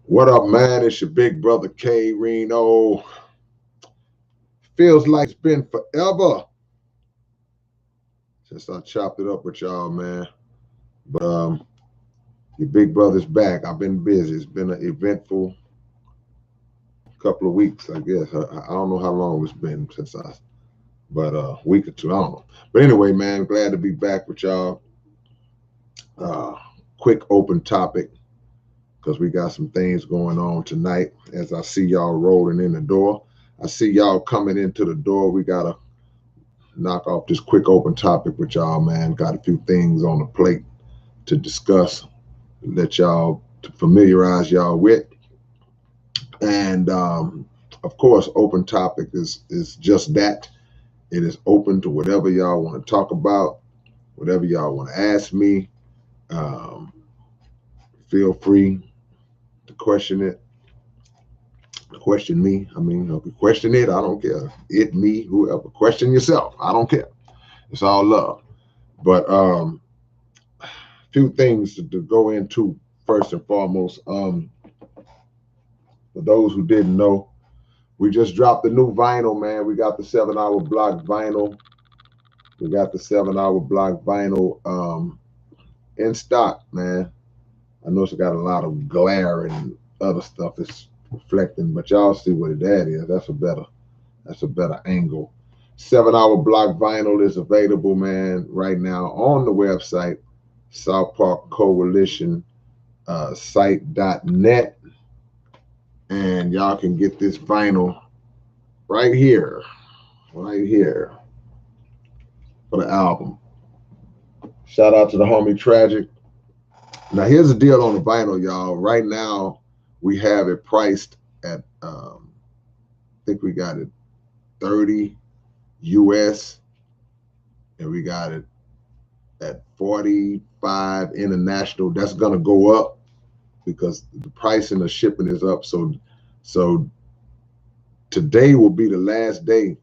What up, man? It's your big brother K-Rino. Feels like it's been forever since I chopped it up with y'all, man. But your big brother's back. I've been busy. It's been an eventful couple of weeks, I guess. I don't know how long it's been since but a week or two, I don't know. But anyway, man, glad to be back with y'all. Uh, quick open topic because we got some things going on tonight. As I see y'all rolling in the door, I see y'all coming into the door. We gotta knock off this quick open topic with y'all, man. Got a few things on the plate to discuss, let y'all to familiarize y'all with. And of course, open topic is just that. It is open to whatever y'all want to talk about, whatever y'all want to ask me. Um, Feel free to question it, question me. I mean, if you question it, I don't care. It, me, whoever. Question yourself. I don't care. It's all love. But few things to go into first and foremost. For those who didn't know, we just dropped the new vinyl, man. We got the 7-hour block vinyl. We got the 7-hour block vinyl in stock, man. I know it's got a lot of glare and other stuff it's reflecting, but y'all see what that is. That's a better angle. 7-hour block vinyl is available, man, right now on the website, South Park Coalition site.net. And y'all can get this vinyl right here for the album. Shout out to the homie Tragic. Now here's the deal on the vinyl, y'all. Right now we have it priced at I think we got it 30 US and we got it at 45 international. That's gonna go up because the pricing of shipping is up. So today will be the last day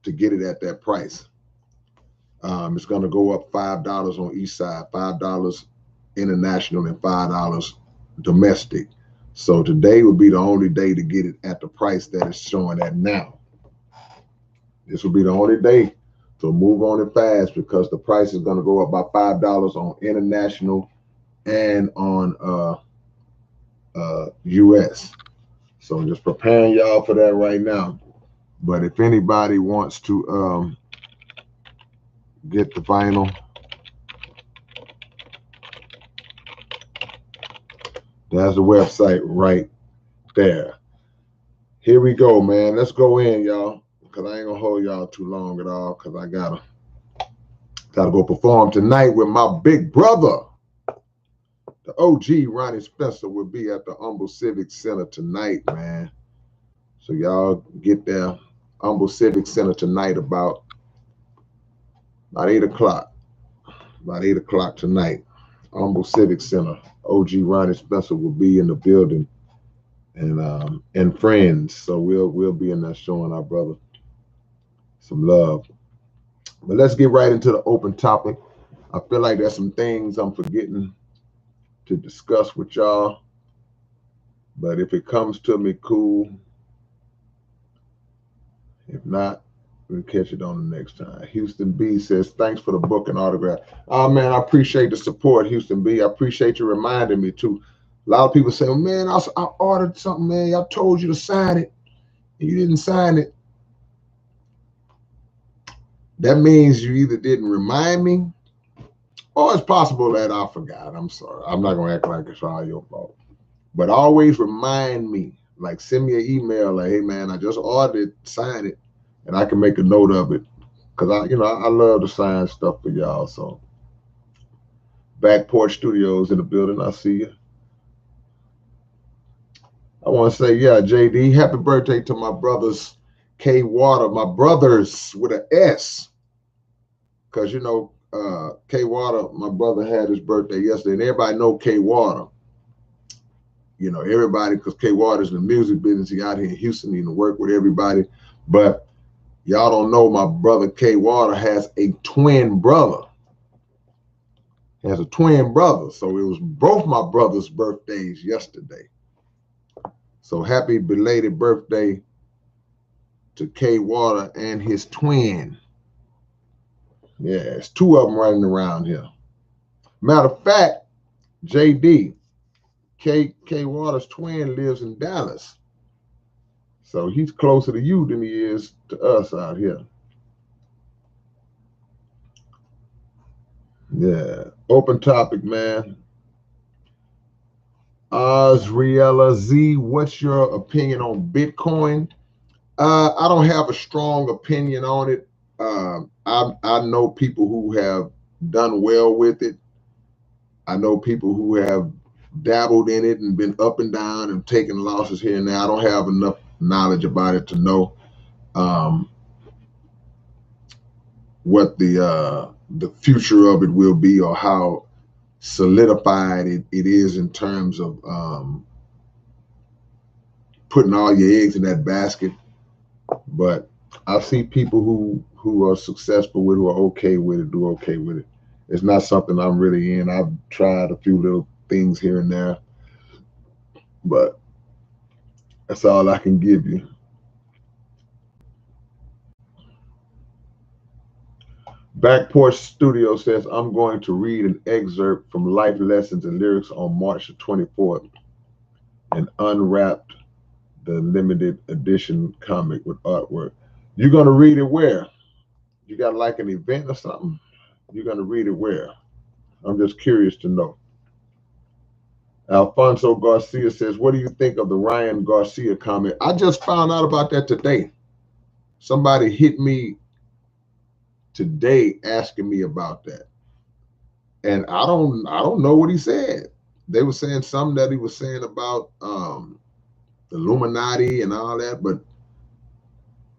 to get it at that price. It's going to go up $5 on each side, $5 international and $5 domestic. So today will be the only day to get it at the price that it's showing at now. This will be the only day. So move on it fast because the price is going to go up by $5 on international and on US. So just preparing y'all for that right now. But if anybody wants to get the vinyl, that's the website right there. Here we go, man. Let's go in, y'all, because I ain't gonna hold y'all too long at all, because I gotta go perform tonight with my big brother. The OG Ronnie Spencer will be at the Humble Civic Center tonight, man. So y'all get there, Humble Civic Center tonight about 8 o'clock. About 8 o'clock tonight. Humble Civic Center. OG Ronnie Spencer will be in the building and friends. So we'll be in there showing our brother some love. But let's get right into the open topic. I feel like there's some things I'm forgetting to discuss with y'all. But if it comes to me, cool. If not, we'll catch it on the next time. Houston B says, thanks for the book and autograph. Oh, man, I appreciate the support, Houston B. I appreciate you reminding me, too. A lot of people say, oh, man, I ordered something, man. I told you to sign it, and you didn't sign it. That means you either didn't remind me, or it's possible that I forgot. I'm sorry. I'm not going to act like it's all your fault. But always remind me. Like, send me an email, like, hey, man, I just ordered it, sign it, and I can make a note of it. Because, I love to sign stuff for y'all. So, Back Porch Studios in the building. I see you. I want to say, yeah, JD, happy birthday to my brothers, K Water. My brothers with an S. Because, K Water, my brother had his birthday yesterday. And everybody know K Water. Everybody, because K Water's in the music business. He out here in Houston, he work with everybody. But y'all don't know my brother K Water has a twin brother. So it was both my brother's birthdays yesterday. So happy belated birthday to K Water and his twin. Yeah, it's two of them running around here. Matter of fact, JD, K Water's twin, lives in Dallas. So he's closer to you than he is to us out here. Yeah. Open topic, man. Osriella Z, what's your opinion on Bitcoin? I don't have a strong opinion on it. I know people who have done well with it. I know people who have dabbled in it and been up and down and taken losses here and there. I don't have enough knowledge about it to know what the future of it will be, or how solidified it is in terms of putting all your eggs in that basket. But I see people who are successful with, who are okay with it, do okay with it. It's not something I'm really in. I've tried a few little things here and there, but that's all I can give you. Back Porch Studio says, I'm going to read an excerpt from Life Lessons and Lyrics on March the 24th and unwrapped the limited edition comic with artwork. You're going to read it where? You got like an event or something? You're going to read it where? I'm just curious to know. Alfonso Garcia says, what do you think of the Ryan Garcia comment? I just found out about that today. Somebody hit me today asking me about that. And I don't know what he said. They were saying something that he was saying about the Illuminati and all that, but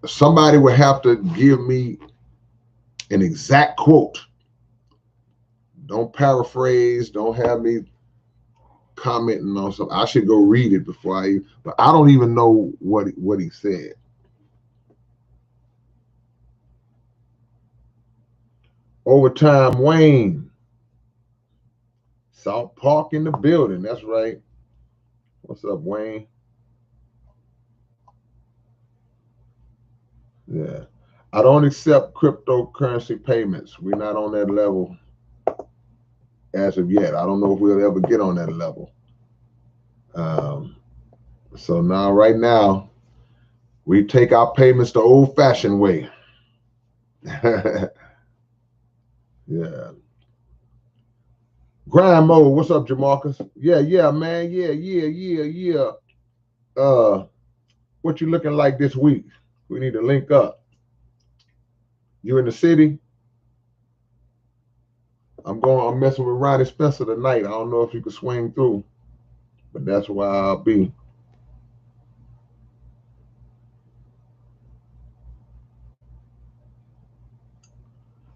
somebody would have to give me an exact quote. Don't paraphrase, don't have me commenting on something. I should go read it before but I don't even know what he said. Overtime Wayne. South Park in the building. That's right. What's up, Wayne? Yeah. I don't accept cryptocurrency payments. We're not on that level as of yet. I don't know if we'll ever get on that level. So now, right now, we take our payments the old-fashioned way. Yeah. Grind mode. What's up, Jamarcus? Yeah, man. Yeah. What you looking like this week? We need to link up. You in the city? I'm messing with Ronnie Spencer tonight. I don't know if you can swing through, but that's where I'll be.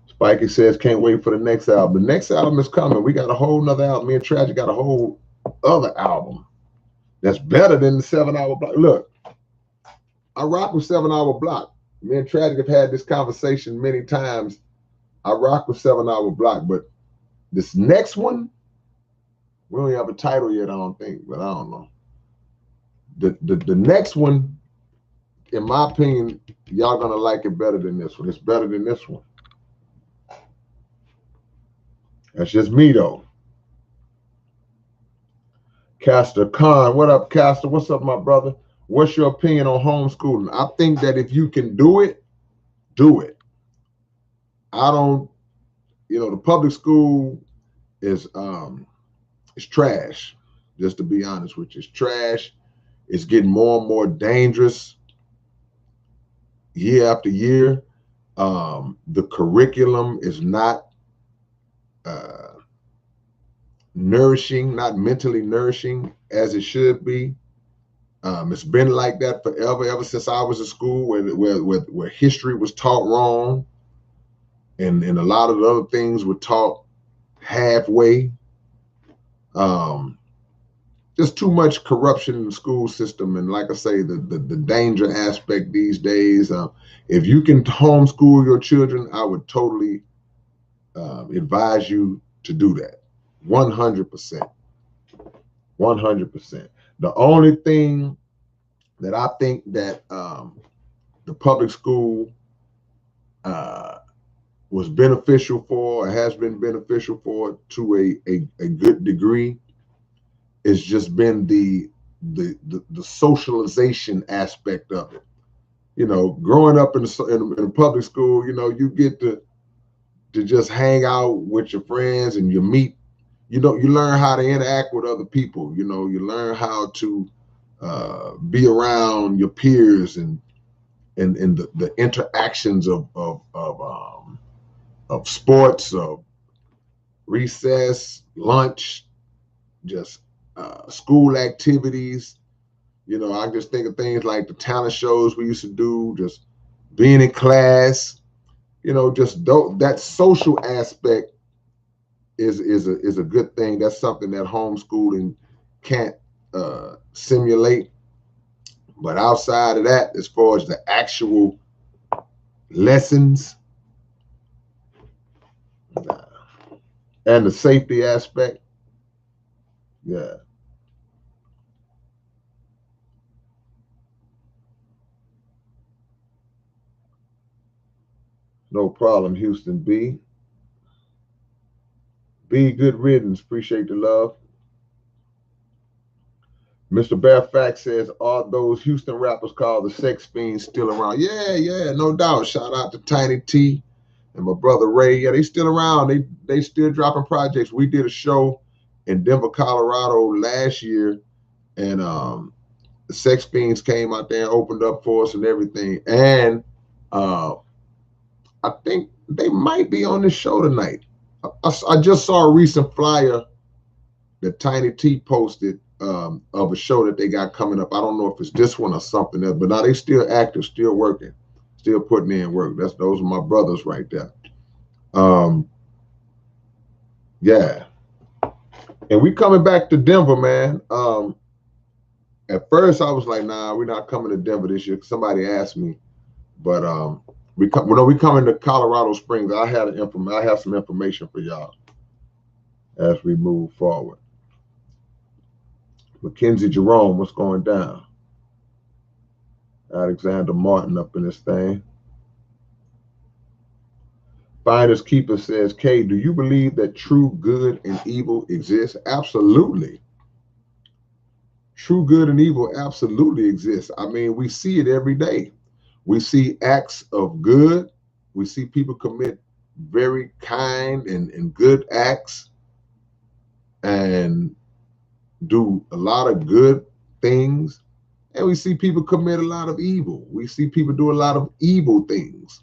Spikey says, can't wait for the next album. The next album is coming. We got a whole nother album. Me and Tragic got a whole other album that's better than the 7-hour block. Look, I rock with 7-hour block. Me and Tragic have had this conversation many times. I rock with 7-hour block, but this next one, we don't have a title yet, I don't think, but I don't know. The next one, in my opinion, y'all gonna like it better than this one. It's better than this one. That's just me though. Castor Khan, what up, Castor? What's up, my brother? What's your opinion on homeschooling? I think that if you can do it, do it. I don't, the public school is trash. Just to be honest with you, it's trash. It's getting more and more dangerous year after year. The curriculum is not nourishing, not mentally nourishing as it should be. It's been like that forever, ever since I was in school, where history was taught wrong, and a lot of the other things were taught halfway. Just too much corruption in the school system, and like I say, the danger aspect these days. If you can homeschool your children, I would totally advise you to do that. 100%. 100%. The only thing that I think that the public school was beneficial for, or has been beneficial for to a good degree, it's just been the socialization aspect of it. You know, growing up in the public school, you know, you get to just hang out with your friends and you meet. You know, you learn how to interact with other people. You know, you learn how to be around your peers and the interactions of sports, of recess, lunch, just school activities. You know, I just think of things like the talent shows we used to do, just being in class. You know, just that social aspect is a good thing. That's something that homeschooling can't simulate. But outside of that, as far as the actual lessons and the safety aspect, yeah, no problem, Houston B. B, good riddance. Appreciate the love. Mr. Fairfax says, are those Houston rappers called the Sex Fiends still around? Yeah, yeah, no doubt. Shout out to Tiny T and my brother Ray. Yeah, they still around. They still dropping projects. We did a show in Denver, Colorado last year, and the Sex Fiends came out there and opened up for us and everything. And I think they might be on this show tonight. I just saw a recent flyer that Tiny T posted of a show that they got coming up. I don't know if it's this one or something else, but now they still active, still working, still putting in work. Those are my brothers right there. Yeah. And we coming back to Denver, man. At first I was like, nah, we're not coming to Denver this year. Somebody asked me, but we coming to Colorado Springs. I have some information for y'all as we move forward. Mackenzie Jerome, what's going down? Alexander Martin up in this thing. Finders Keeper says, K, do you believe that true good and evil exists? Absolutely. True good and evil absolutely exists. I mean, we see it every day. We see acts of good. We see people commit very kind and good acts and do a lot of good things. And we see people commit a lot of evil. We see people do a lot of evil things.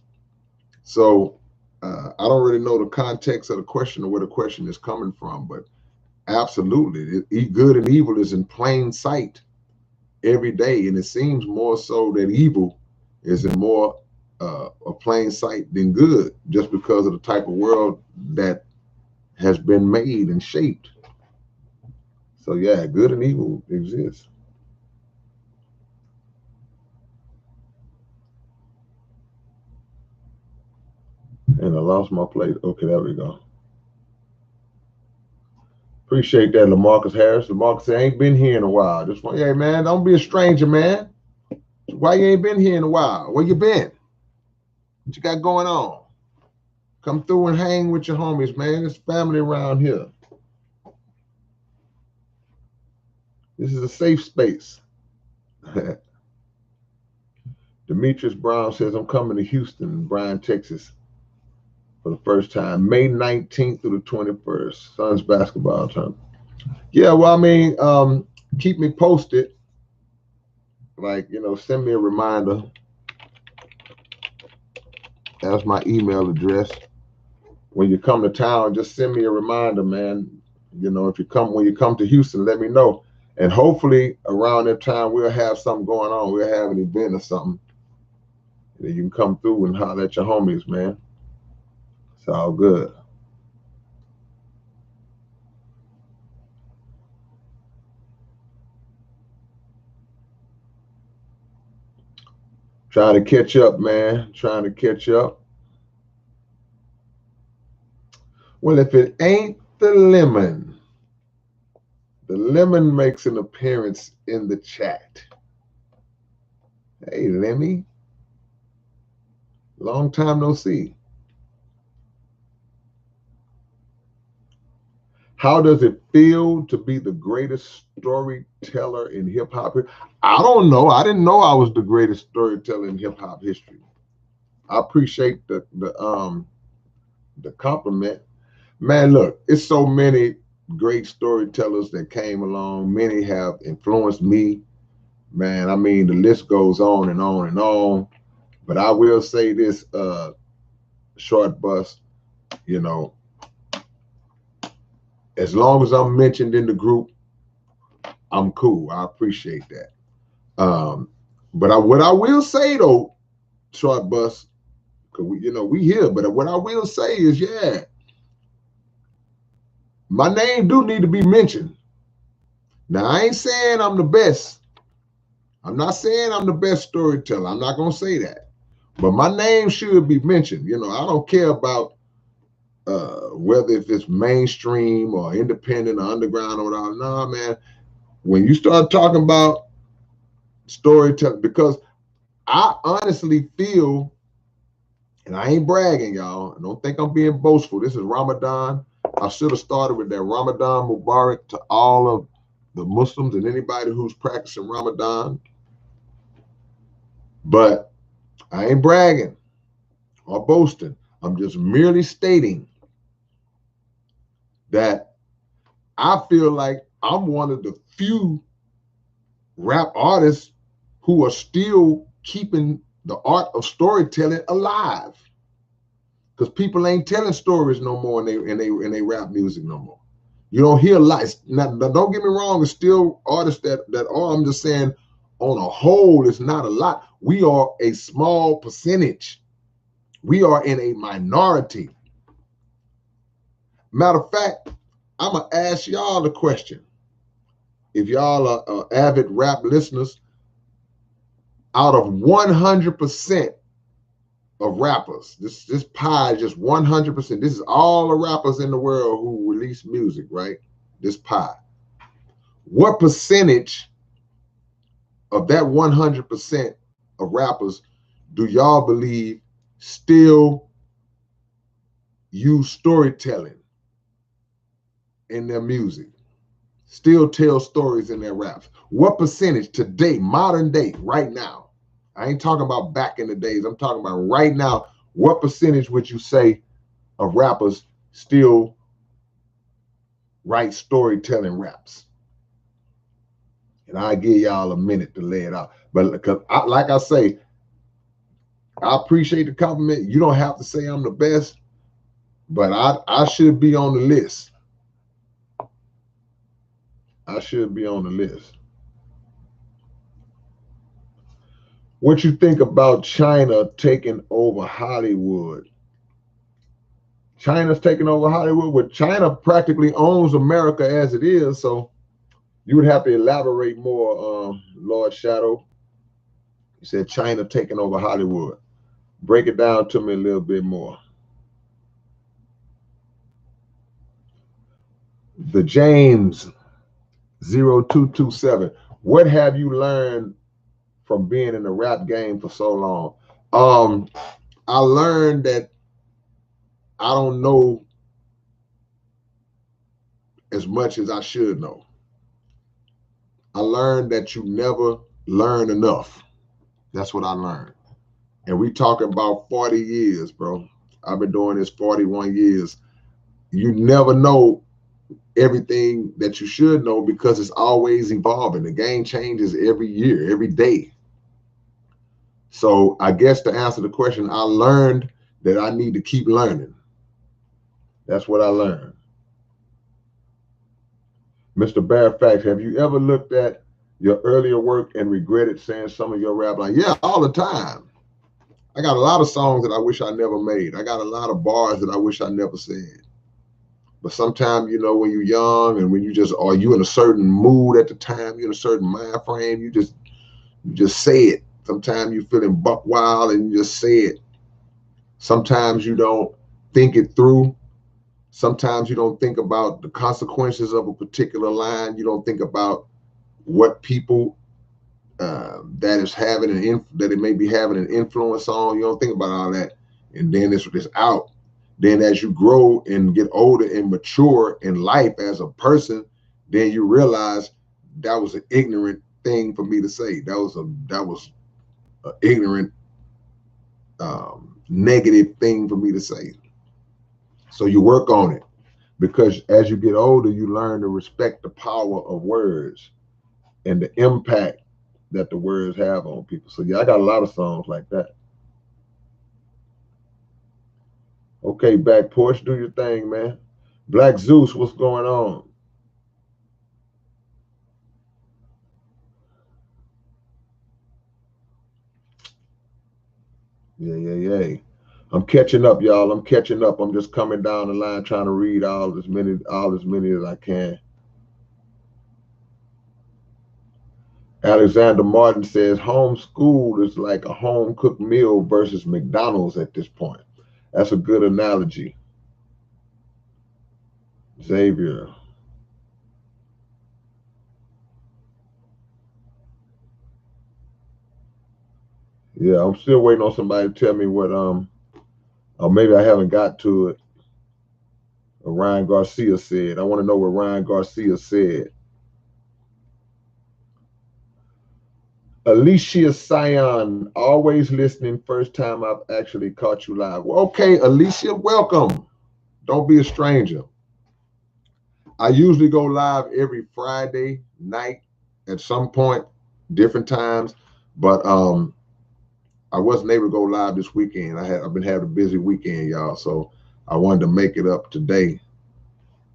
So I don't really know the context of the question or where the question is coming from, but absolutely, good and evil is in plain sight every day. And it seems more so that evil is in more a plain sight than good, just because of the type of world that has been made and shaped. So yeah, good and evil exists. And I lost my place. Okay, there we go. Appreciate that, LaMarcus Harris. LaMarcus said, I ain't been here in a while. Just want, hey man, don't be a stranger, man. Why you ain't been here in a while? Where you been? What you got going on? Come through and hang with your homies, man. There's family around here. This is a safe space. Demetrius Brown says, I'm coming to Houston, Bryan, Texas for the first time, May 19th through the 21st, Suns basketball tournament. Yeah, well, I mean, keep me posted. Like, you know, send me a reminder. That's my email address. When you come to town, just send me a reminder, man. You know, when you come to Houston, let me know. And hopefully around that time, we'll have something going on. We'll have an event or something. And you can come through and holler at your homies, man. It's all good. Trying to catch up, man. Trying to catch up. Well, if it ain't the lemon makes an appearance in the chat. Hey, Lemmy, long time no see. How does it feel to be the greatest storyteller in hip hop? I don't know. I didn't know I was the greatest storyteller in hip hop history. I appreciate the compliment. Man, look, it's so many great storytellers that came along. Many have influenced me. Man, I mean, the list goes on and on and on. But I will say this, Short Bus, you know, as long as I'm mentioned in the group, I'm cool. I appreciate that. But what I will say though, Short Bus, because we here. But what I will say is, yeah, my name do need to be mentioned. Now I ain't saying I'm the best. I'm not saying I'm the best storyteller. I'm not gonna say that. But my name should be mentioned. I don't care about whether if it's mainstream or independent or underground or whatever. Nah, man. When you start talking about storytelling, because I honestly feel, and I ain't bragging, y'all. I don't think I'm being boastful. This is Ramadan. I should have started with that Ramadan Mubarak to all of the Muslims and anybody who's practicing Ramadan. But I ain't bragging or boasting. I'm just merely stating that I feel like I'm one of the few rap artists who are still keeping the art of storytelling alive. Because people ain't telling stories no more in they rap music no more. You don't hear lots. Now, don't get me wrong, it's still artists that are. I'm just saying, on a whole, it's not a lot. We are a small percentage. We are in a minority. Matter of fact, I'm gonna ask y'all the question. If y'all are avid rap listeners, out of 100% of rappers, this pie is just 100%. This is all the rappers in the world who release music, right? This pie. What percentage of that 100% of rappers do y'all believe still use storytelling in their music? Still tell stories in their raps? What percentage today, modern day, right now? I ain't talking about back in the days. I'm talking about right now. What percentage would you say of rappers still write storytelling raps? And I give y'all a minute to lay it out. But because like I say, I appreciate the compliment. You don't have to say I'm the best, but I should be on the list. I should be on the list. What you think about China taking over Hollywood? China's taking over Hollywood. Well, China practically owns America as it is, so you would have to elaborate more, Lord Shadow. He said China taking over Hollywood. Break it down to me a little bit more. The James 0227. What have you learned from being in the rap game for so long? I learned that I don't know as much as I should know. I learned that you never learn enough. That's what I learned. And we talking about 40 years, bro. I've been doing this 41 years. You never know everything that you should know because it's always evolving. The game changes every year, every day. So I guess to answer the question, I learned that I need to keep learning. That's what I learned. Mr. Fairfax, have you ever looked at your earlier work and regretted saying some of your rap lines? Yeah, all the time. I got a lot of songs that I wish I never made. I got a lot of bars that I wish I never said. But sometimes, when you're young and when you in a certain mood at the time, you're in a certain mind frame, you just say it. Sometimes you're feeling buck wild and you just say it. Sometimes you don't think it through. Sometimes you don't think about the consequences of a particular line. You don't think about what people that is having that it may be having an influence on. You don't think about all that, and then it's out. Then as you grow and get older and mature in life as a person, then you realize that was an ignorant thing for me to say. That was an ignorant, negative thing for me to say. So you work on it, because as you get older, you learn to respect the power of words and the impact that the words have on people. So yeah, I got a lot of songs like that. Okay, back porch, do your thing, man. Black Zeus, what's going on? Yeah. I'm catching up, y'all. I'm catching up. I'm just coming down the line trying to read all as many as I can. Alexander Martin says homeschool is like a home cooked meal versus McDonald's at this point. That's a good analogy. Xavier. Yeah, I'm still waiting on somebody to tell me what or maybe I haven't got to it. Ryan Garcia said. I want to know what Ryan Garcia said. Alicia Sion, always listening. First time I've actually caught you live. Well, okay, Alicia, welcome. Don't be a stranger. I usually go live every Friday night at some point, different times, but I wasn't able to go live this weekend. I've been having a busy weekend, y'all, so I wanted to make it up today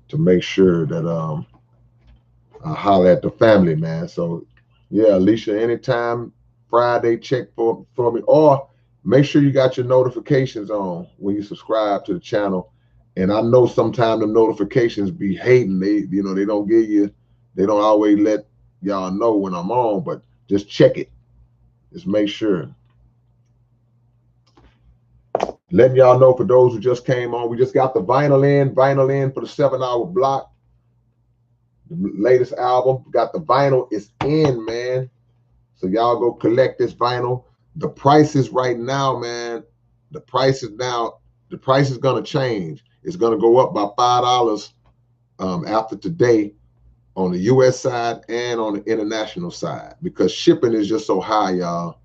to make sure that I holler at the family, man. So yeah, Alicia, anytime Friday, check for me, or make sure you got your notifications on when you subscribe to the channel. And I know sometimes the notifications be hating. They don't give you, they don't always let y'all know when I'm on, but just check it. Just make sure. Letting y'all know, for those who just came on, we just got the vinyl in for the 7-hour block. The latest album, got the vinyl, is in, man. So y'all go collect this vinyl. The prices right now, man, the price is gonna change. It's gonna go up by $5 after today on the US side and on the international side, because shipping is just so high, y'all.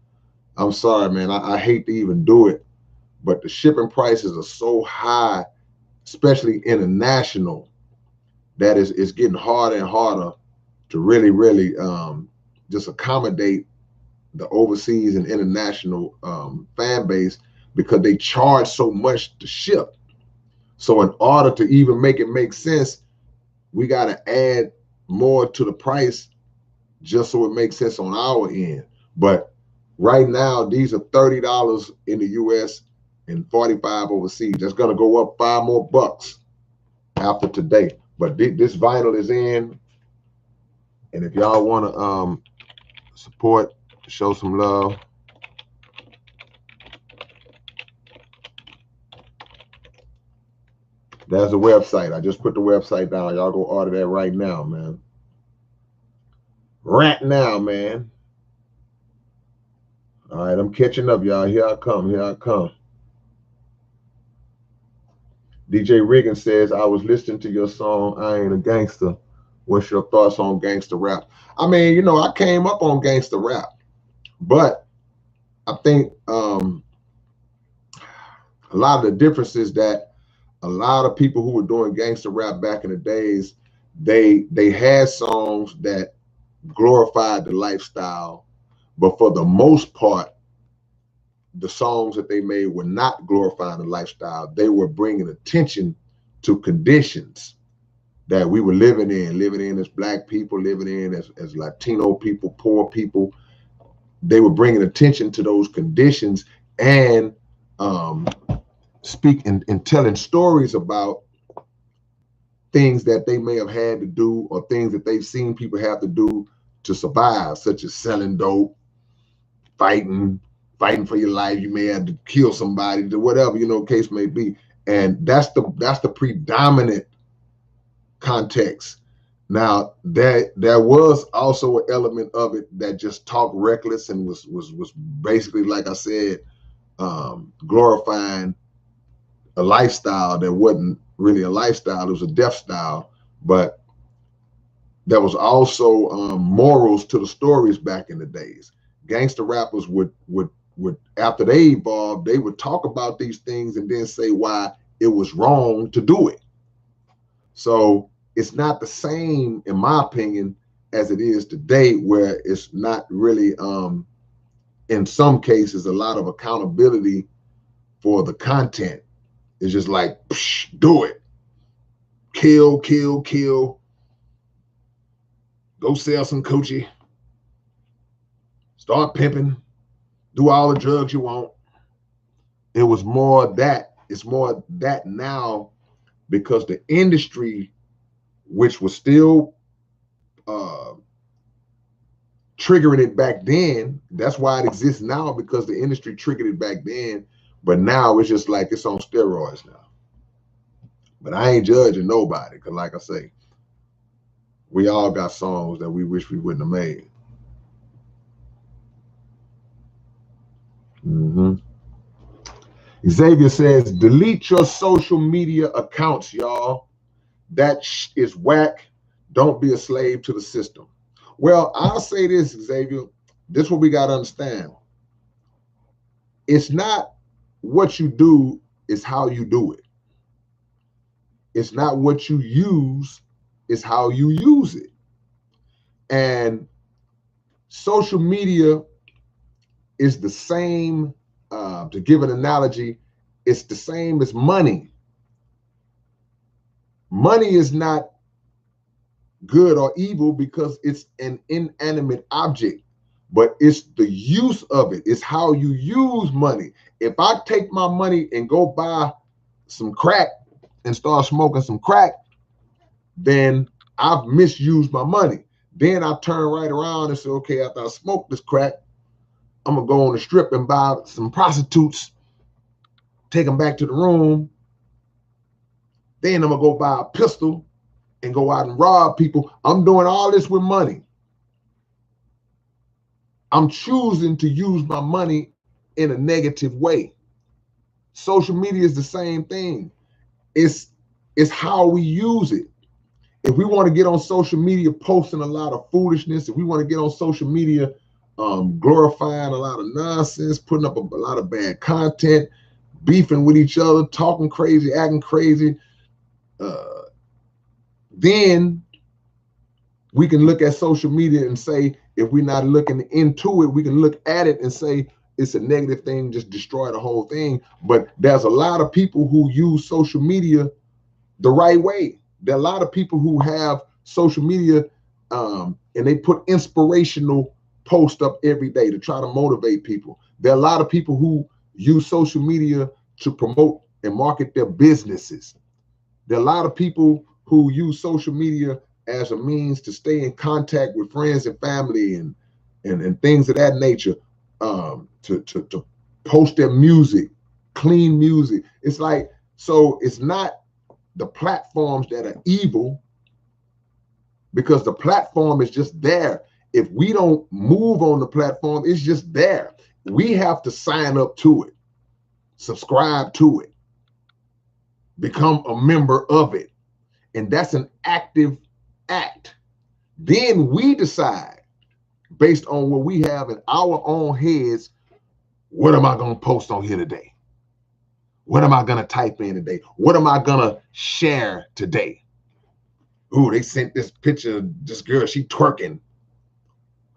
I'm sorry, man. I hate to even do it, but the shipping prices are so high, especially international, that it's getting harder and harder to really just accommodate the overseas and international fan base, because they charge so much to ship. So in order to even make it make sense, we got to add more to the price just so it makes sense on our end. But right now, these are $30 in the US and 45 overseas. That's going to go up $5 more after today. But this vinyl is in, and if y'all want to support, show some love, there's the website. I just put the website down. Y'all go order that right now, man. Right now, man. All right, I'm catching up, y'all. Here I come. DJ Riggin says, I was listening to your song, I Ain't a Gangster. What's your thoughts on gangster rap? I mean, I came up on gangster rap, but I think a lot of the difference is that a lot of people who were doing gangster rap back in the days, they had songs that glorified the lifestyle, but for the most part, the songs that they made were not glorifying the lifestyle. They were bringing attention to conditions that we were living in as Black people, living in as Latino people, poor people. They were bringing attention to those conditions and speaking and telling stories about things that they may have had to do, or things that they've seen people have to do to survive, such as selling dope, fighting for your life. You may have to kill somebody, whatever, case may be. And that's the predominant context Now there was also an element of it that just talked reckless and was basically, like I said, glorifying a lifestyle that wasn't really a lifestyle. It was a death style. But there was also morals to the stories back in the days. Gangster rappers would after they evolved, they would talk about these things and then say why it was wrong to do it. So it's not the same, in my opinion, as it is today, where it's not really, in some cases, a lot of accountability for the content. It's just like, psh, do it. Kill, kill, kill. Go sell some coochie. Start pimping. Do all the drugs you want. It was more that. It's more that now, because the industry, which was still triggering it back then, that's why it exists now, because the industry triggered it back then. But now it's just like it's on steroids now. But I ain't judging nobody, because like I say, we all got songs that we wish we wouldn't have made. Xavier says, delete your social media accounts, y'all. That is whack. Don't be a slave to the system. Well, I'll say this, Xavier. This is what we got to understand. It's not what you do, it's how you do it. It's not what you use, it's how you use it. And social media is the same, to give an analogy, it's the same as money. Money is not good or evil because it's an inanimate object, but it's the use of it. It's how you use money. If I take my money and go buy some crack and start smoking some crack, then I've misused my money. Then I turn right around and say, okay, after I smoke this crack, I'm gonna go on the strip and buy some prostitutes, take them back to the room. Then I'm gonna go buy a pistol and go out and rob people. I'm doing all this with money. I'm choosing to use my money in a negative way. Social media is the same thing. It's how we use it. If we want to get on social media posting a lot of foolishness, if we want to get on social media glorifying a lot of nonsense, putting up a lot of bad content, beefing with each other, talking crazy, acting crazy, then we can look at social media and say, if we're not looking into it, we can look at it and say it's a negative thing, just destroy the whole thing. But there's a lot of people who use social media the right way. There are a lot of people who have social media and they put inspirational posts up every day to try to motivate people. There are a lot of people who use social media to promote and market their businesses. There are a lot of people who use social media as a means to stay in contact with friends and family and things of that nature, to post their music, clean music. It's like, so it's not the platforms that are evil, because the platform is just there. If we don't move on the platform, it's just there. We have to sign up to it, subscribe to it, become a member of it. And that's an active act. Then we decide, based on what we have in our own heads, what am I going to post on here today? What am I going to type in today? What am I going to share today? Ooh, they sent this picture of this girl, she twerking.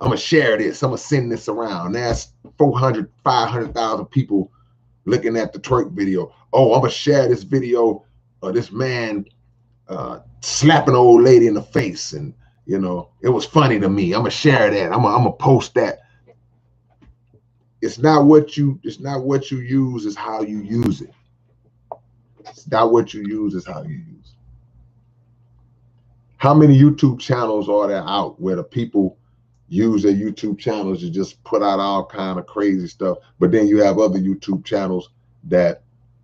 I'm going to share this. I'm going to send this around. That's 400, 500,000 people looking at the twerk video. Oh, I'm going to share this video of this man slapping an old lady in the face, and you know, it was funny to me. I'm gonna share that. I'm gonna post that. It's not what you use, it's how you use it. It's not what you use, it's how you use it. How many YouTube channels are there out where the people use their YouTube channels to just put out all kind of crazy stuff, but then you have other YouTube channels that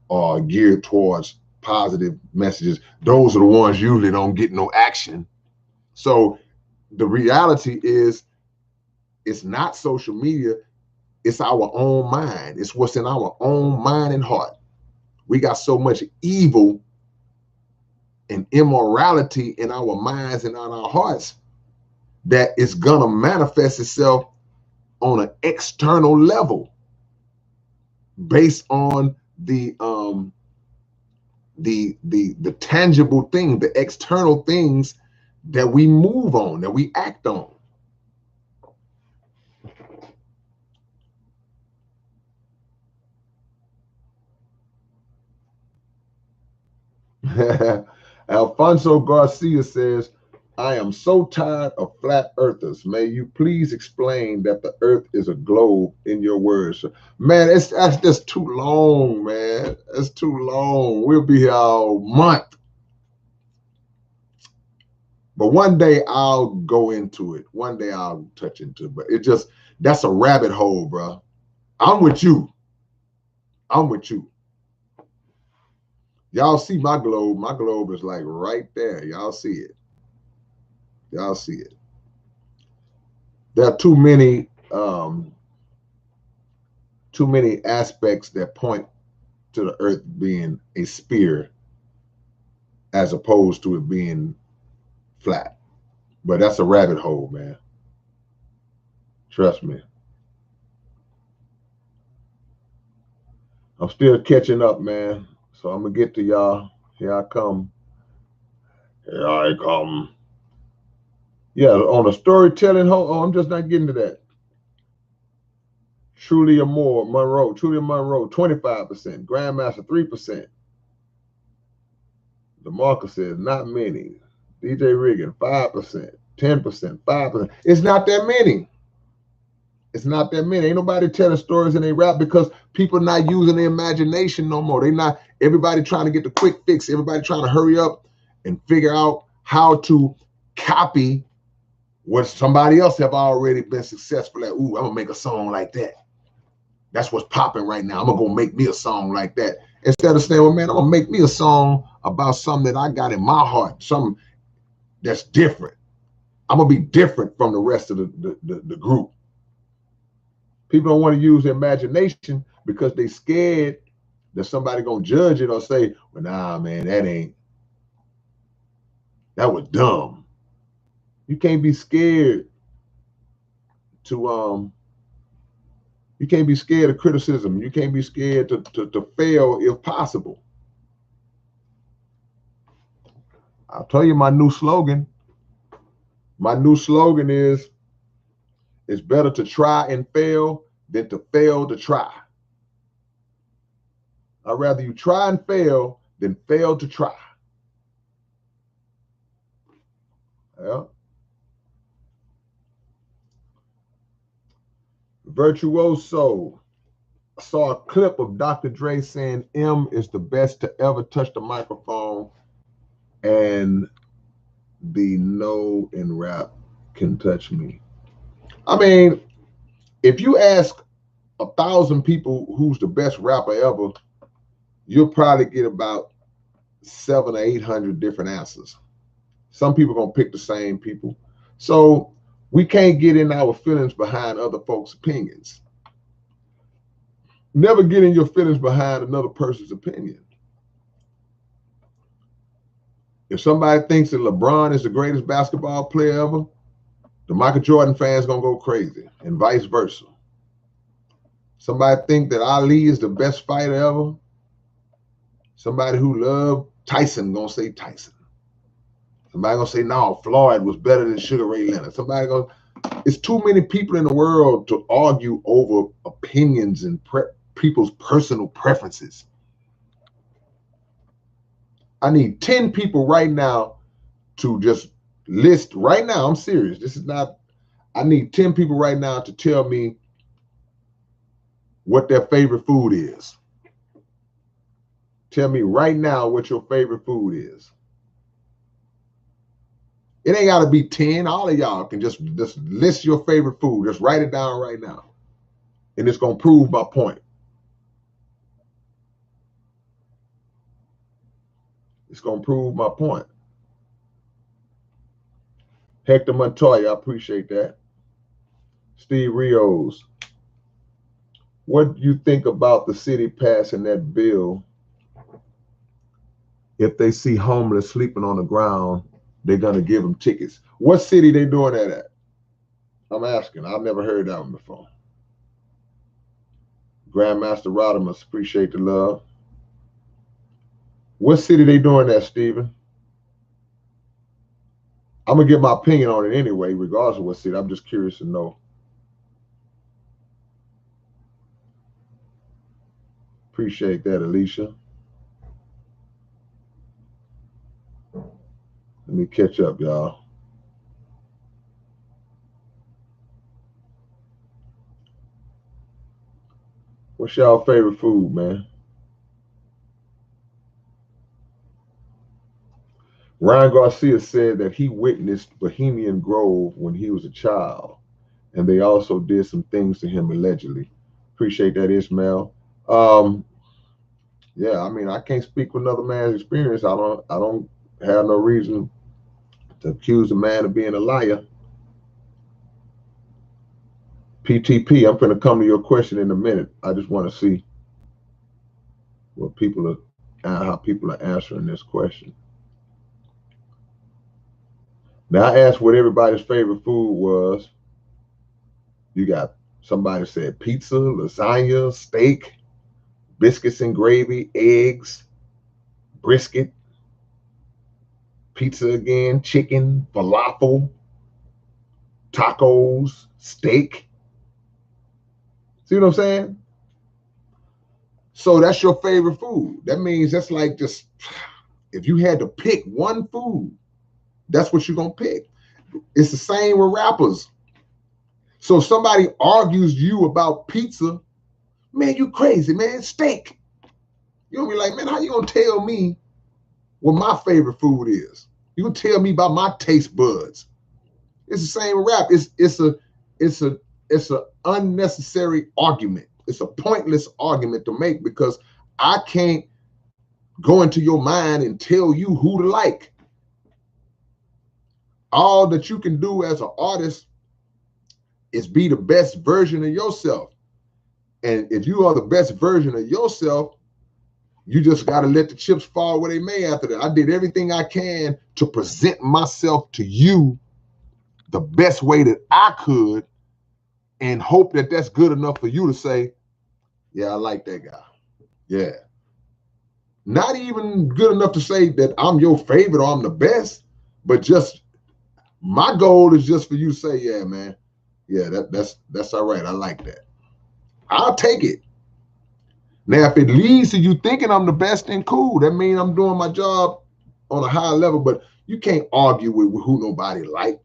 are geared towards positive messages? Those are the ones usually don't get no action. So the reality is, it's not social media, it's our own mind. It's what's in our own mind and heart. We got so much evil and immorality in our minds and on our hearts that it's gonna manifest itself on an external level based on the tangible thing, the external things that we move on, that we act on. Alfonso Garcia says, I am so tired of flat earthers. May you please explain that the earth is a globe in your words. Man, that's just too long, man. That's too long. We'll be here all month. But one day I'll go into it. One day I'll touch into it. But that's a rabbit hole, bro. I'm with you. I'm with you. Y'all see my globe. My globe is like right there. Y'all see it. Y'all see it. There are too many aspects that point to the earth being a sphere as opposed to it being flat. But that's a rabbit hole, man. Trust me. I'm still catching up, man. So I'm gonna get to y'all. Here I come. Here I come. Yeah, on the storytelling, I'm just not getting to that. Truly Monroe, 25%. Grandmaster, 3%. DeMarcus says, not many. DJ Riggin, 5%, 10%, 5%. It's not that many. It's not that many. Ain't nobody telling stories in a rap because people not using their imagination no more. Everybody trying to get the quick fix. Everybody trying to hurry up and figure out how to copy what somebody else have already been successful at. Ooh, I'm gonna make a song like that. That's what's popping right now. I'm gonna go make me a song like that. Instead of saying, well, man, I'm gonna make me a song about something that I got in my heart, something that's different. I'm gonna be different from the rest of the group. People don't want to use their imagination because they scared that somebody gonna judge it or say, well, nah, man, that was dumb. You can't be scared to you can't be scared of criticism. You can't be scared to fail if possible. I'll tell you my new slogan. My new slogan is, it's better to try and fail than to fail to try. I'd rather you try and fail than fail to try. Yeah. Virtuoso. I saw a clip of Dr. Dre saying M is the best to ever touch the microphone, and the no in rap can touch me. I mean, if you ask 1,000 people who's the best rapper ever, you'll probably get about 700 or 800 different answers. Some people gonna pick the same people. So we can't get in our feelings behind other folks' opinions. Never get in your feelings behind another person's opinion. If somebody thinks that LeBron is the greatest basketball player ever, the Michael Jordan fans gonna go crazy, and vice versa. Somebody think that Ali is the best fighter ever, somebody who loved Tyson gonna say Tyson. Somebody gonna say, no, Floyd was better than Sugar Ray Leonard. Somebody gonna, it's too many people in the world to argue over opinions and people's personal preferences. I need 10 people right now to just list right now. I'm serious. This is not, I need 10 people right now to tell me what their favorite food is. Tell me right now what your favorite food is. It ain't got to be 10. All of y'all can just list your favorite food. Just write it down right now. And it's going to prove my point. It's going to prove my point. Hector Montoya, I appreciate that. Steve Rios, what do you think about the city passing that bill? If they see homeless sleeping on the ground, they're going to give them tickets. What city they doing that at? I'm asking. I've never heard that one before. Grandmaster Rodimus, appreciate the love. What city they doing that, Stephen? I'm going to give my opinion on it anyway, regardless of what city. I'm just curious to know. Appreciate that, Alicia. Let me catch up, y'all. What's y'all favorite food, man? Ryan Garcia said that he witnessed Bohemian Grove when he was a child, and they also did some things to him allegedly. Appreciate that, Ishmael. Yeah, I mean, I can't speak for another man's experience. I don't have no reason to accuse a man of being a liar. PTP, I'm going to come to your question in a minute. I just want to see what people are, how people are answering this question. Now, I asked what everybody's favorite food was. You got somebody said pizza, lasagna, steak, biscuits and gravy, eggs, brisket, pizza again, chicken, falafel, tacos, steak. See what I'm saying? So that's your favorite food. That means that's like just, if you had to pick one food, that's what you're going to pick. It's the same with rappers. So if somebody argues you about pizza, man, you crazy, man, steak. You're going to be like, man, how you going to tell me what my favorite food is? You can tell me about my taste buds. It's the same with rap. It's an unnecessary argument. It's a pointless argument to make because I can't go into your mind and tell you who to like. All that you can do as an artist is be the best version of yourself. And if you are the best version of yourself, you just got to let the chips fall where they may after that. I did everything I can to present myself to you the best way that I could and hope that that's good enough for you to say, yeah, I like that guy. Yeah. Not even good enough to say that I'm your favorite or I'm the best, but just my goal is just for you to say, yeah, man, yeah, that's all right. I like that. I'll take it. Now, if it leads to you thinking I'm the best, then cool. That means I'm doing my job on a high level, but you can't argue with who nobody like.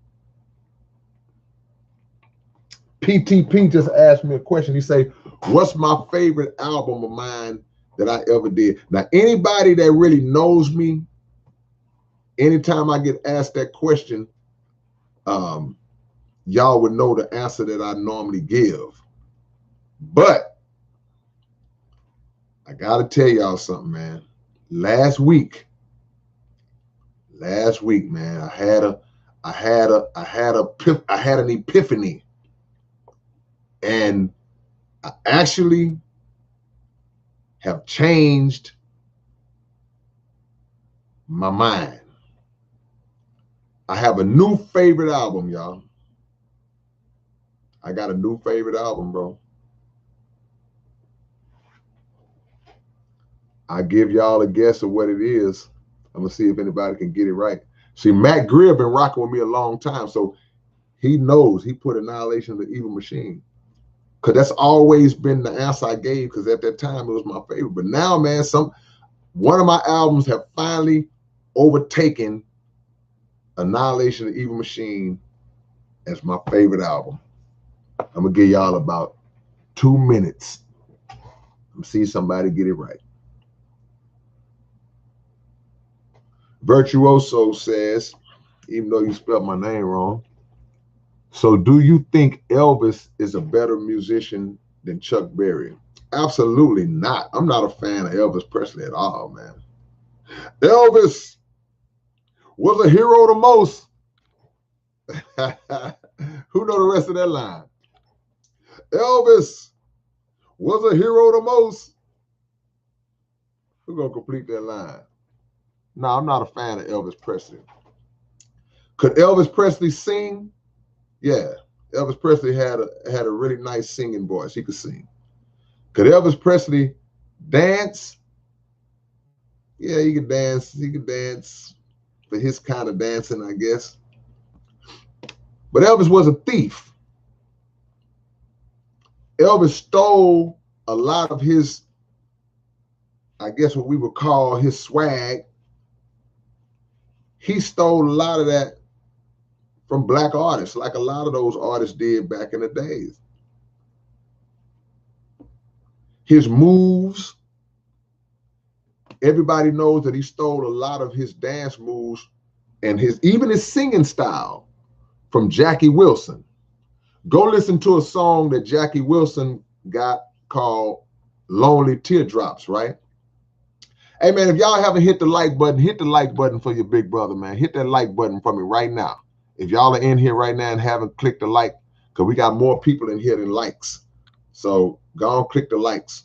PTP just asked me a question. He say, what's my favorite album of mine that I ever did? Now, anybody that really knows me, anytime I get asked that question, y'all would know the answer that I normally give. But I gotta tell y'all something, man. Last week, man, I had an epiphany, and I actually have changed my mind. I have a new favorite album, y'all. I got a new favorite album, bro. I give y'all a guess of what it is. I'm gonna see if anybody can get it right. See, Matt Greer been rocking with me a long time, so he knows. He put Annihilation of the Evil Machine, because that's always been the answer I gave, because at that time it was my favorite. But now, man, one of my albums have finally overtaken Annihilation of the Evil Machine as my favorite album. I'm gonna give y'all about 2 minutes. I'm gonna see somebody get it right. Virtuoso says, even though you spelled my name wrong, so do you think Elvis is a better musician than Chuck Berry? Absolutely not. I'm not a fan of Elvis Presley at all, man. Elvis was a hero to most. Who know the rest of that line? Elvis was a hero the most. Who gonna complete that line? No, I'm not a fan of Elvis Presley. Could Elvis Presley sing? Yeah, Elvis Presley had a really nice singing voice. He could sing. Could Elvis Presley dance? Yeah, he could dance. He could dance for his kind of dancing, I guess. But Elvis was a thief. Elvis stole a lot of his, I guess what we would call his swag. He stole a lot of that from black artists, like a lot of those artists did back in the days. His moves, everybody knows that he stole a lot of his dance moves and even his singing style from Jackie Wilson. Go listen to a song that Jackie Wilson got called Lonely Teardrops, right? Hey, man, if y'all haven't hit the like button for your big brother, man. Hit that like button for me right now. If y'all are in here right now and haven't clicked the like, because we got more people in here than likes. So go on, click the likes.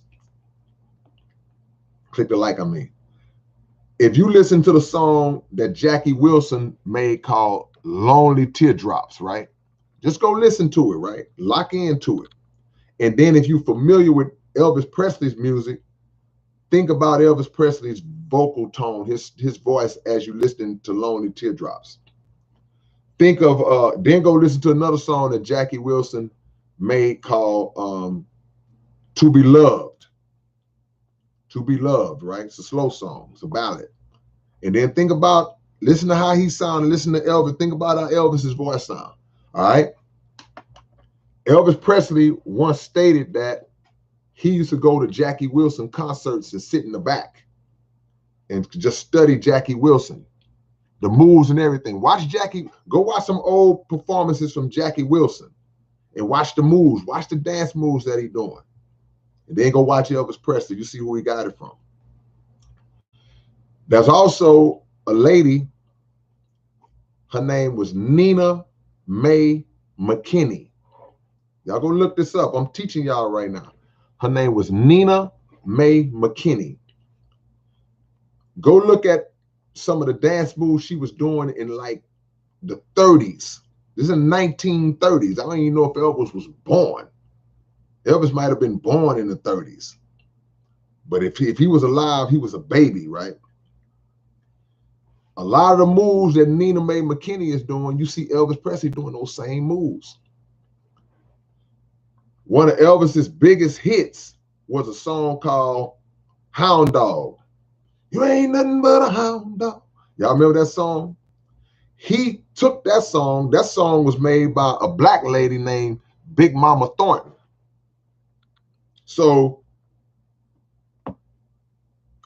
Click the like, I mean. If you listen to the song that Jackie Wilson made called Lonely Teardrops, right? Just go listen to it, right? Lock into it. And then if you're familiar with Elvis Presley's music, think about Elvis Presley's vocal tone, his voice as you listen to Lonely Teardrops. Think of, then go listen to another song that Jackie Wilson made called To Be Loved. To Be Loved, right? It's a slow song. It's a ballad. And then think about, listen to how he sounded, listen to Elvis. Think about how Elvis's voice sound. All right. Elvis Presley once stated that he used to go to Jackie Wilson concerts and sit in the back and just study Jackie Wilson, the moves and everything. Go watch some old performances from Jackie Wilson and watch the moves, watch the dance moves that he's doing. And then go watch Elvis Presley. You see who he got it from. There's also a lady, her name was Nina Mae McKinney. Y'all go look this up. I'm teaching y'all right now. Her name was Nina Mae McKinney. Go look at some of the dance moves she was doing in like the 30s. This is in the 1930s. I don't even know if Elvis was born. Elvis might have been born in the 30s. But if he was alive, he was a baby, right? A lot of the moves that Nina Mae McKinney is doing, you see Elvis Presley doing those same moves. One of Elvis's biggest hits was a song called Hound Dog. You ain't nothing but a hound dog. Y'all remember that song? He took that song. That song was made by a black lady named Big Mama Thornton. So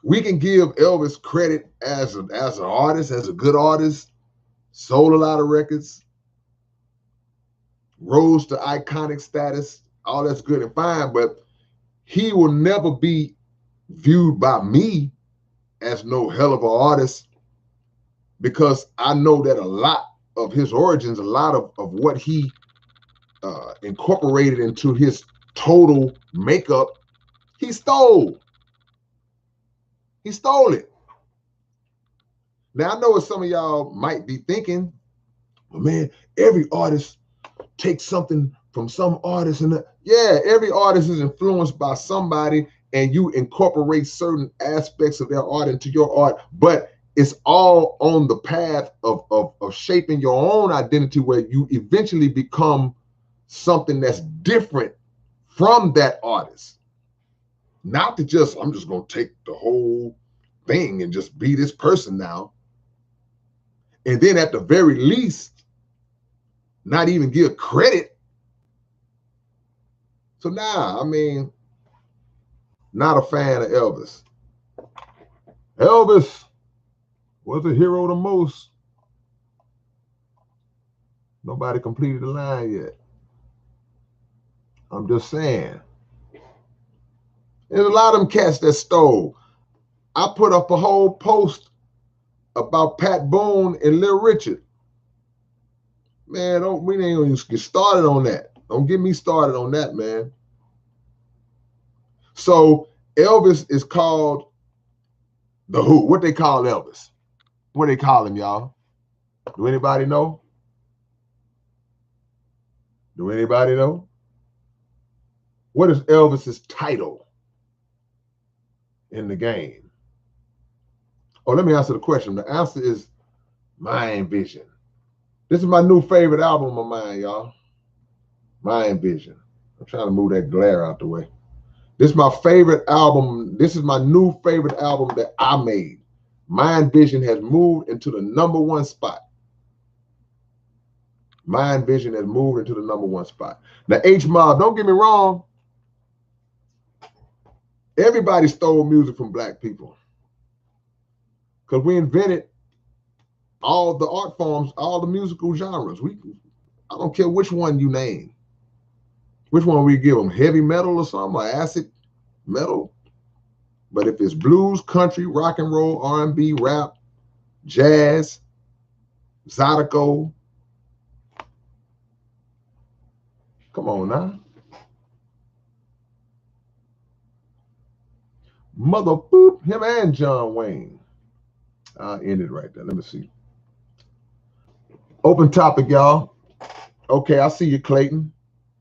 we can give Elvis credit as an artist, as a good artist, sold a lot of records, rose to iconic status. All that's good and fine, but he will never be viewed by me as no hell of an artist, because I know that a lot of his origins, a lot of what he incorporated into his total makeup, he stole. He stole it. Now, I know what some of y'all might be thinking, well, man, every artist takes something from some artist. And yeah, every artist is influenced by somebody, and you incorporate certain aspects of their art into your art, but it's all on the path of shaping your own identity, where you eventually become something that's different from that artist. Not to just, I'm just going to take the whole thing and just be this person now. And then at the very least, not even give credit. So now, I mean, not a fan of Elvis. Elvis was a hero the most. Nobody completed the line yet. I'm just saying. There's a lot of them cats that stole. I put up a whole post about Pat Boone and Little Richard. Man, we ain't gonna get started on that. Don't get me started on that, man. So Elvis is called the Who. What they call Elvis? What they call him, y'all? Do anybody know? Do anybody know? What is Elvis's title in the game? Oh, let me answer the question. The answer is Mind Vision. This is my new favorite album of mine, y'all. Mind Vision. I'm trying to move that glare out the way. This is my favorite album. This is my new favorite album that I made. Mind Vision has moved into the #1 spot. Mind Vision has moved into the #1 spot. Now, H-Mob, don't get me wrong. Everybody stole music from black people because we invented all the art forms, all the musical genres. I don't care which one you name. Which one we give them? Heavy metal or something, or acid metal? But if it's blues, country, rock and roll, R&B, rap, jazz, Zydeco, come on now. Mother boop, him and John Wayne. I'll end it right there. Let me see. Open topic, y'all. Okay, I see you, Clayton.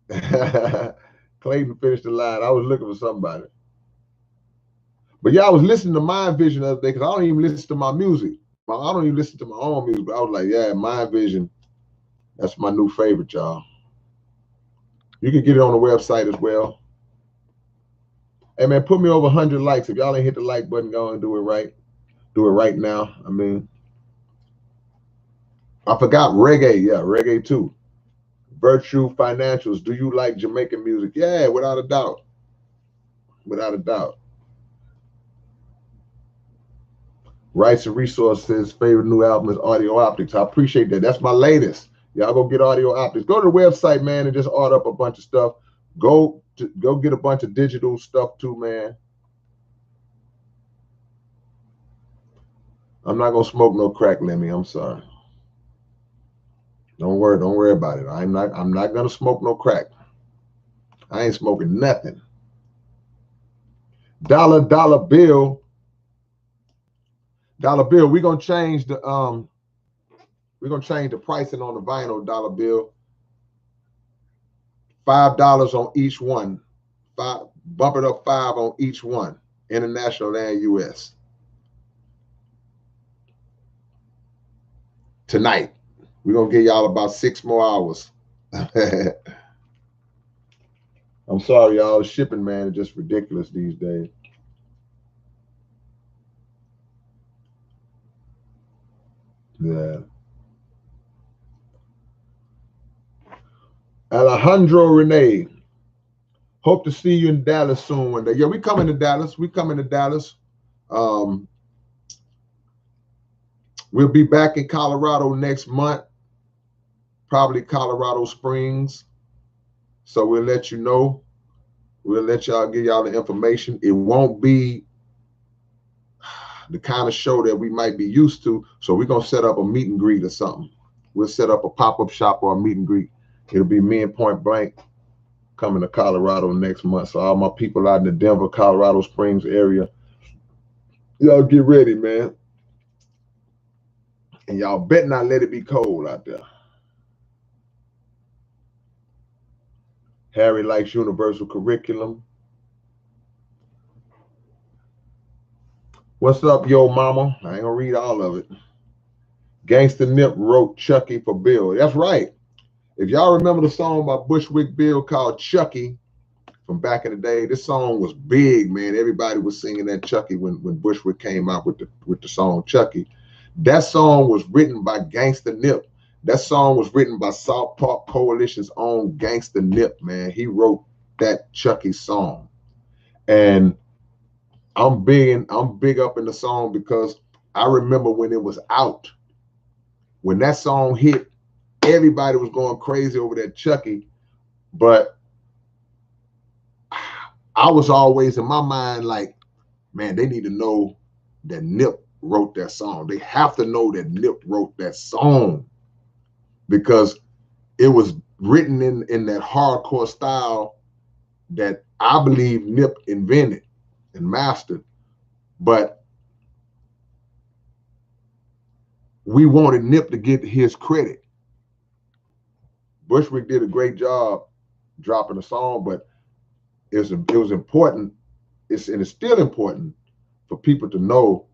Clayton finished the line. I was looking for somebody. But yeah, I was listening to Mind Vision the other day because I don't even listen to my music. I don't even listen to my own music. But I was like, yeah, Mind Vision. That's my new favorite, y'all. You can get it on the website as well. Hey, man, put me over 100 likes. If y'all ain't hit the like button, go and do it right. Do it right now. I mean, I forgot reggae. Yeah, reggae too. Virtue Financials. Do you like Jamaican music? Yeah, without a doubt. Without a doubt. Rights and Resources. Favorite new album is Audio Optics. I appreciate that. That's my latest. Y'all go get Audio Optics. Go to the website, man, and just order up a bunch of stuff. Go get a bunch of digital stuff too, man. I'm not gonna smoke no crack, Lemmy. I'm sorry. Don't worry about it. I'm not gonna smoke no crack. I ain't smoking nothing. Dollar bill. Dollar bill. We're gonna change the pricing on the vinyl dollar bill. $5 on each one. Bump it up 5 on each one. International and US. Tonight. We're gonna give y'all about 6 more hours. I'm sorry, y'all. The shipping, man, is just ridiculous these days. Yeah. Alejandro Renee. Hope to see you in Dallas soon one day. Yeah, we coming to Dallas. We'll be back in Colorado next month. Probably Colorado Springs. So we'll let you know. We'll let y'all give y'all the information. It won't be the kind of show that we might be used to. So we're going to set up a meet and greet or something. We'll set up a pop-up shop or a meet and greet. It'll be me and Point Blank coming to Colorado next month. So all my people out in the Denver, Colorado Springs area, y'all get ready, man. And y'all better not let it be cold out there. Harry likes universal curriculum. What's up, yo mama? I ain't gonna read all of it. Gangsta Nip wrote Chucky for Bill. That's right. If y'all remember the song by Bushwick Bill called Chucky from back in the day, this song was big, man. Everybody was singing that Chucky when Bushwick came out with the song Chucky. That song was written by Gangsta Nip. That song was written by South Park Coalition's own Gangsta Nip, man. He wrote that Chucky song. And I'm big up in the song because I remember when it was out. When that song hit, everybody was going crazy over that Chucky. But I was always in my mind like, man, they need to know that Nip wrote that song. They have to know that Nip wrote that song because it was written in that hardcore style that I believe Nip invented and mastered, but we wanted Nip to get his credit. Bushwick did a great job dropping the song, but it was important. And it's still important for people to know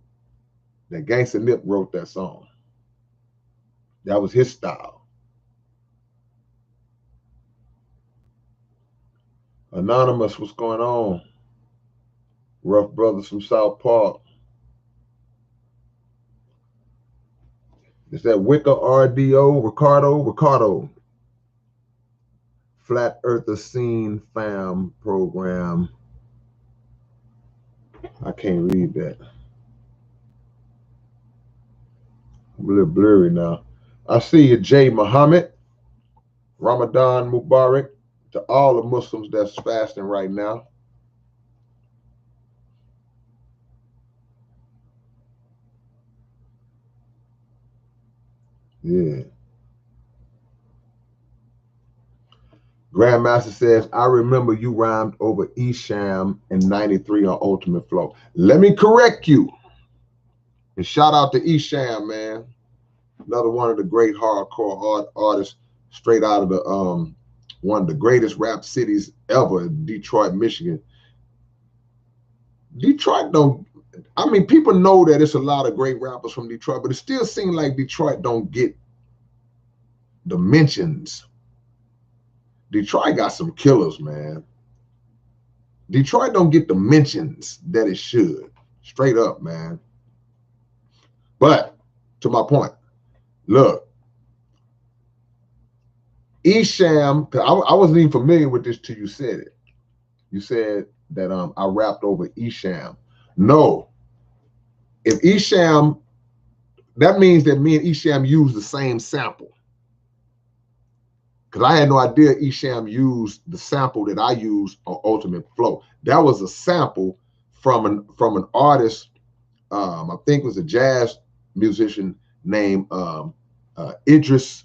that Gangsta Nip wrote that song. That was his style. Anonymous, what's going on? Rough Brothers from South Park. Is that Wicca RDO? Ricardo. Flat Earther Scene Fam Program. I can't read that. I'm a little blurry now. I see you, Jay Muhammad. Ramadan Mubarak to all the Muslims that's fasting right now. Yeah. Grandmaster says, I remember you rhymed over Esham in 93 on Ultimate Flow. Let me correct you. And shout out to Esham, man. Another one of the great hardcore artists straight out of the one of the greatest rap cities ever, Detroit, Michigan. Detroit don't, I mean, people know that it's a lot of great rappers from Detroit, but it still seems like Detroit don't get the mentions. Detroit got some killers, man. Detroit don't get the mentions that it should. Straight up, man. But to my point, look, Esham, I wasn't even familiar with this till you said it. You said that I rapped over Esham. No. If Esham, that means that me and Esham used the same sample. Because I had no idea Esham used the sample that I used on Ultimate Flow. That was a sample from an artist, I think it was a jazz musician named Idris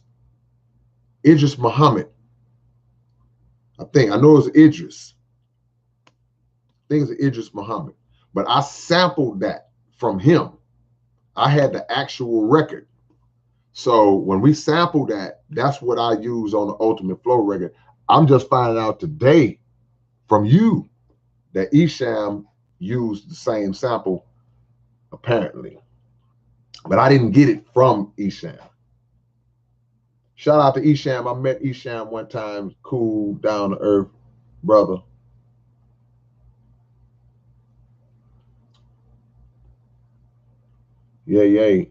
Muhammad. I know it was Idris. I think it's Idris Muhammad. But I sampled that from him. I had the actual record. So when we sampled that, that's what I use on the Ultimate Flow record. I'm just finding out today from you that Esham used the same sample, apparently. But I didn't get it from Esham. Shout out to Esham. I met Esham one time. Cool, down to earth brother. Yeah.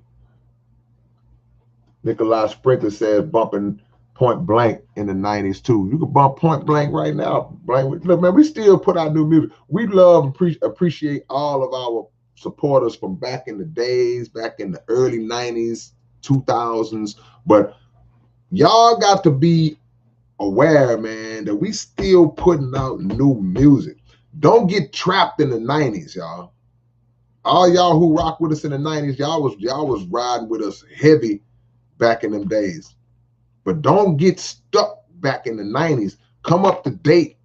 Nikolai Sprinkler says bumping Point Blank in the 90s too. You can bump Point Blank right now. Look, man, we still put out new music. We love and appreciate all of our supporters from back in the days, back in the early 90s, 2000s. But y'all got to be aware, man, that we still putting out new music. Don't get trapped in the 90s, y'all. All y'all who rock with us in the 90s, y'all was riding with us heavy back in them days. But don't get stuck back in the 90s. Come up to date.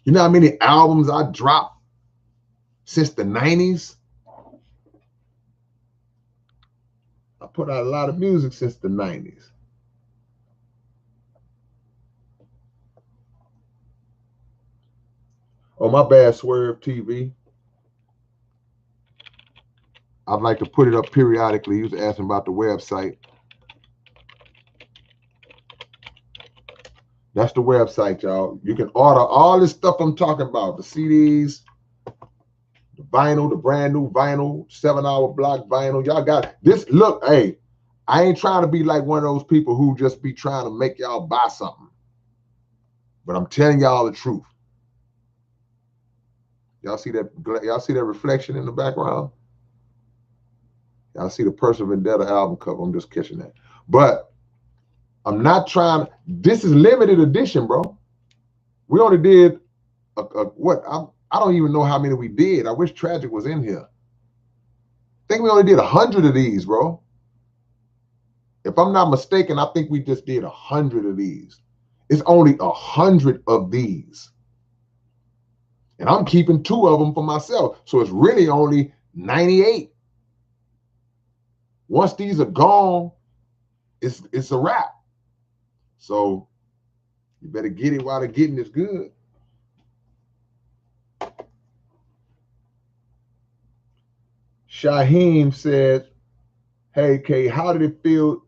You know how many albums I dropped since the 90s? I put out a lot of music since the 90s. Oh, my bad, Swerve TV. I'd like to put it up periodically. He was asking about the website. That's the website, y'all. You can order all this stuff I'm talking about. The CDs, the vinyl, the brand new vinyl, 7-hour block vinyl. Y'all got this. Look, hey, I ain't trying to be like one of those people who just be trying to make y'all buy something. But I'm telling y'all the truth. Y'all see that? Y'all see that reflection in the background? Y'all see the Person Vendetta album cover. I'm just catching that. But I'm not trying. This is limited edition, bro. We only did what? I don't even know how many we did. I wish Tragic was in here. I think we only did 100 of these, bro. If I'm not mistaken, I think we just did 100 of these. It's only 100 of these. And I'm keeping 2 of them for myself. So it's really only 98. Once these are gone, it's a wrap. So you better get it while the getting is good. Shaheem said, hey, K, how did it feel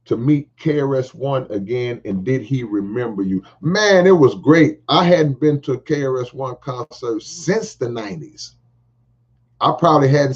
to meet KRS-One again, and did he remember you? Man, it was great. I hadn't been to a KRS-One concert since the 90s. I probably hadn't